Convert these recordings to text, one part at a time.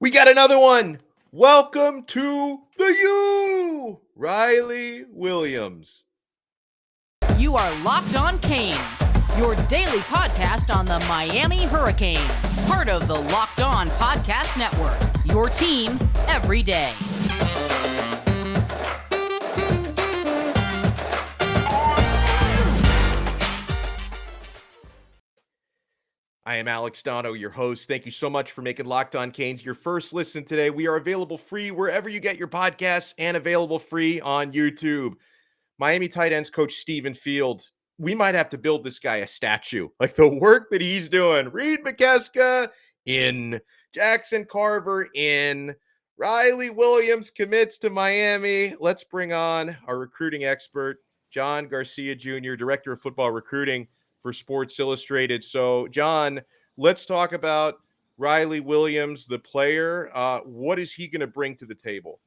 We got another one. Welcome to the U, Riley Williams. You are Locked On Canes, your daily podcast on the Miami Hurricanes, part of the Locked On Podcast Network, your team every day. I am Alex Donno, your host. Thank you so much for making Locked On Canes your first listen today. We are available free wherever you get your podcasts and available free on YouTube. Miami tight ends coach Stephen Fields. We might have to build this guy a statue. Like the work that he's doing. Reid Mikeska in, Jackson Carver in, Riley Williams commits to Miami. Let's bring on our recruiting expert, John Garcia Jr., Director of Football Recruiting for Sports Illustrated. So, John, let's talk about Riley Williams, the player. What is he going to bring to the table?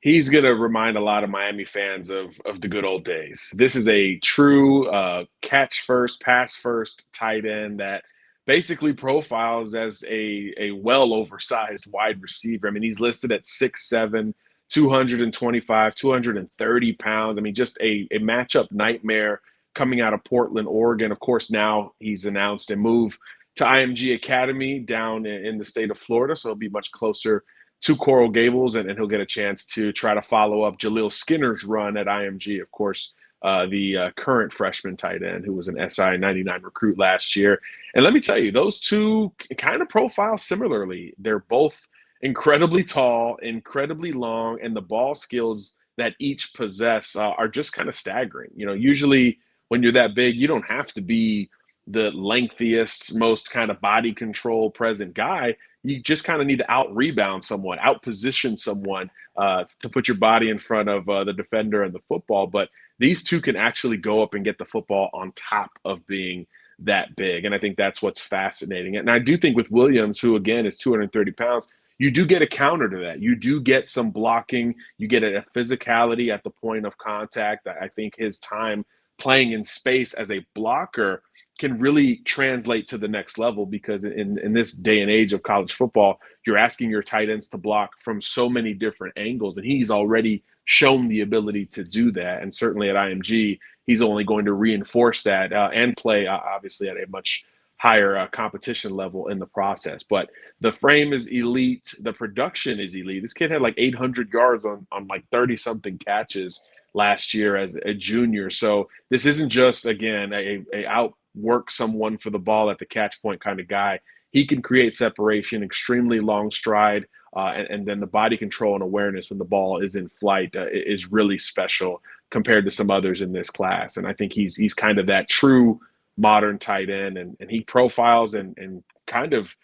He's going to remind a lot of Miami fans of the good old days. This is a true catch first, pass first tight end that basically profiles as a well oversized wide receiver. I mean, he's listed at 6'7", 225, 230 pounds. I mean, just a matchup nightmare coming out of Portland, Oregon. Of course, now he's announced a move to IMG Academy down in the state of Florida, so he'll be much closer to Coral Gables, and he'll get a chance to try to follow up Jaleel Skinner's run at IMG, of course, the current freshman tight end who was an SI 99 recruit last year. And let me tell you, those two kind of profile similarly. They're both incredibly tall, incredibly long, and the ball skills that each possess are just kind of staggering. You know, usually when you're that big, you don't have to be the lengthiest, most kind of body control present guy. You just kind of need to out-rebound someone, out-position someone to put your body in front of the defender and the football. But these two can actually go up and get the football on top of being that big. And I think that's what's fascinating. And I do think with Williams, who, again, is 230 pounds, you do get a counter to that. You do get some blocking. You get a physicality at the point of contact. I think his time playing in space as a blocker can really translate to the next level, because in this day and age of college football, you're asking your tight ends to block from so many different angles, and he's already shown the ability to do that. And certainly at IMG, he's only going to reinforce that and play obviously at a much higher competition level in the process. But the frame is elite. The production is elite. This kid had like 800 yards on like 30-something catches last year as a junior. So this isn't just, again, a outwork someone for the ball at the catch point kind of guy. He can create separation, extremely long stride, and then the body control and awareness when the ball is in flight is really special compared to some others in this class. And I think he's kind of that true modern tight end, and he profiles and kind of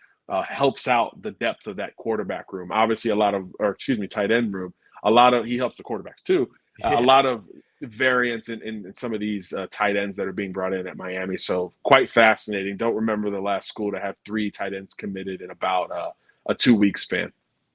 helps out the depth of that quarterback room. Obviously, tight end room. He helps the quarterbacks too. A lot of variance in some of these tight ends that are being brought in at Miami. So quite fascinating. Don't remember the last school to have 3 tight ends committed in about a 2-week span.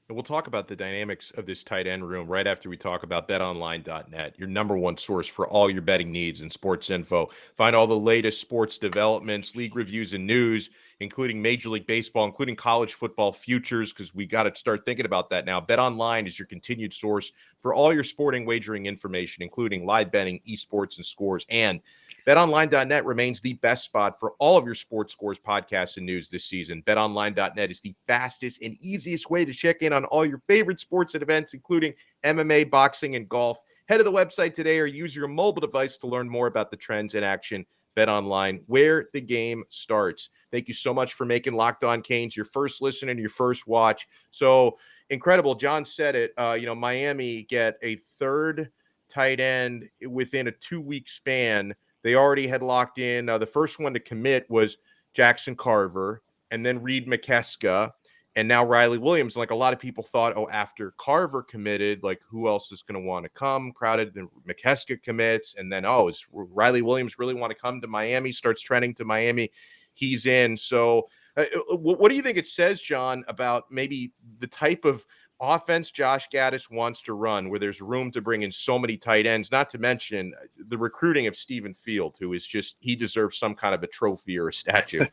And we'll talk about the dynamics of this tight end room right after we talk about BetOnline.net, your number one source for all your betting needs and sports info. Find all the latest sports developments, league reviews, and news, including Major League Baseball, including college football futures, because we got to start thinking about that now. BetOnline is your continued source for all your sporting wagering information, including live betting, esports, and scores. And BetOnline.net remains the best spot for all of your sports scores, podcasts, and news this season. BetOnline.net is the fastest and easiest way to check in on all your favorite sports and events, including MMA, boxing, and golf. Head to the website today or use your mobile device to learn more about the trends in action. BetOnline, where the game starts. Thank you so much for making Locked On Canes your first listen and your first watch. So incredible. John said it. Miami get a third tight end within a 2-week span. They already had locked in. The first one to commit was Jackson Carver, and then Reid Mikeska, and now Riley Williams. Like a lot of people thought, after Carver committed, like who else is going to want to come? Crowded, and Mikeska commits, and then is Riley Williams really want to come to Miami? Starts trending to Miami. He's in. So, what do you think it says, John, about maybe the type of offense Josh Gaddis wants to run, where there's room to bring in so many tight ends, not to mention the recruiting of Stephen Field, who is just, he deserves some kind of a trophy or a statue.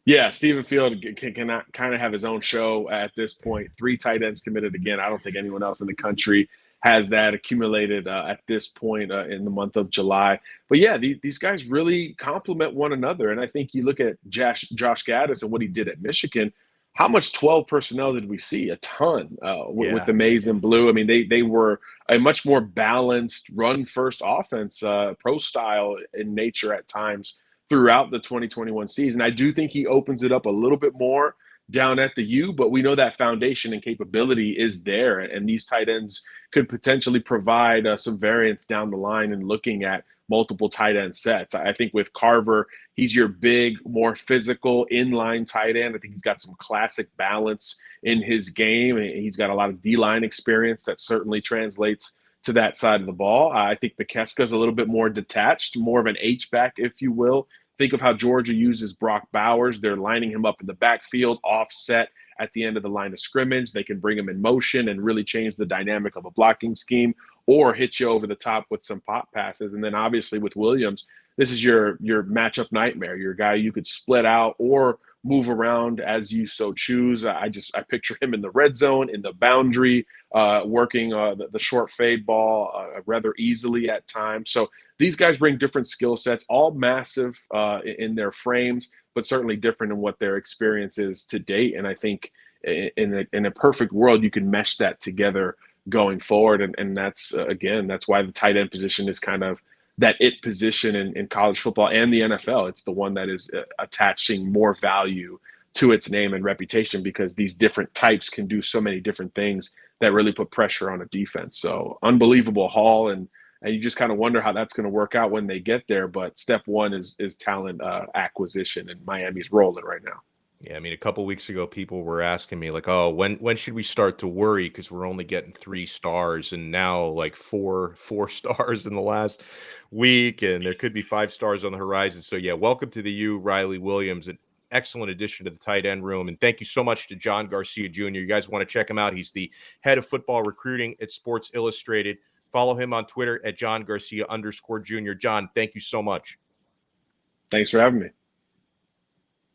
Yeah, Stephen Field can kind of have his own show at this point. 3 tight ends committed again. I don't think anyone else in the country has that accumulated at this point in the month of July. But yeah, these guys really complement one another. And I think you look at Josh Gaddis and what he did at Michigan. How much 12 personnel did we see? A ton with Yeah. the maize and blue. I mean, they were a much more balanced run first offense, pro style in nature at times throughout the 2021 season. I do think he opens it up a little bit more down at the U, but we know that foundation and capability is there. And these tight ends could potentially provide some variance down the line and looking at multiple tight end sets. I think with Carver, he's your big, more physical inline tight end. I think he's got some classic balance in his game. He's got a lot of D-line experience that certainly translates to that side of the ball. I think Mikeska is a little bit more detached, more of an H-back, if you will. Think of how Georgia uses Brock Bowers. They're lining him up in the backfield, offset at the end of the line of scrimmage. They can bring him in motion and really change the dynamic of a blocking scheme, or hit you over the top with some pop passes. And then obviously with Williams, this is your matchup nightmare, your guy you could split out or move around as you so choose. I picture him in the red zone, in the boundary, working the short fade ball rather easily at times. So these guys bring different skill sets, all massive in their frames, but certainly different in what their experience is to date. And I think in a perfect world, you can mesh that together going forward. And that's, again, that's why the tight end position is kind of that it position in college football and the NFL. It's the one that is attaching more value to its name and reputation, because these different types can do so many different things that really put pressure on a defense. So unbelievable haul, and you just kind of wonder how that's going to work out when they get there. But step one is talent acquisition, and Miami's rolling right now. Yeah, I mean, a couple weeks ago, people were asking me like, "Oh, when should we start to worry? Because we're only getting 3 stars, and now like four stars in the last week, and there could be 5 stars on the horizon." So yeah, welcome to the U, Riley Williams, an excellent addition to the tight end room, and thank you so much to John Garcia Jr. You guys want to check him out? He's the head of football recruiting at Sports Illustrated. Follow him on Twitter at John Garcia _Jr. John, thank you so much. Thanks for having me.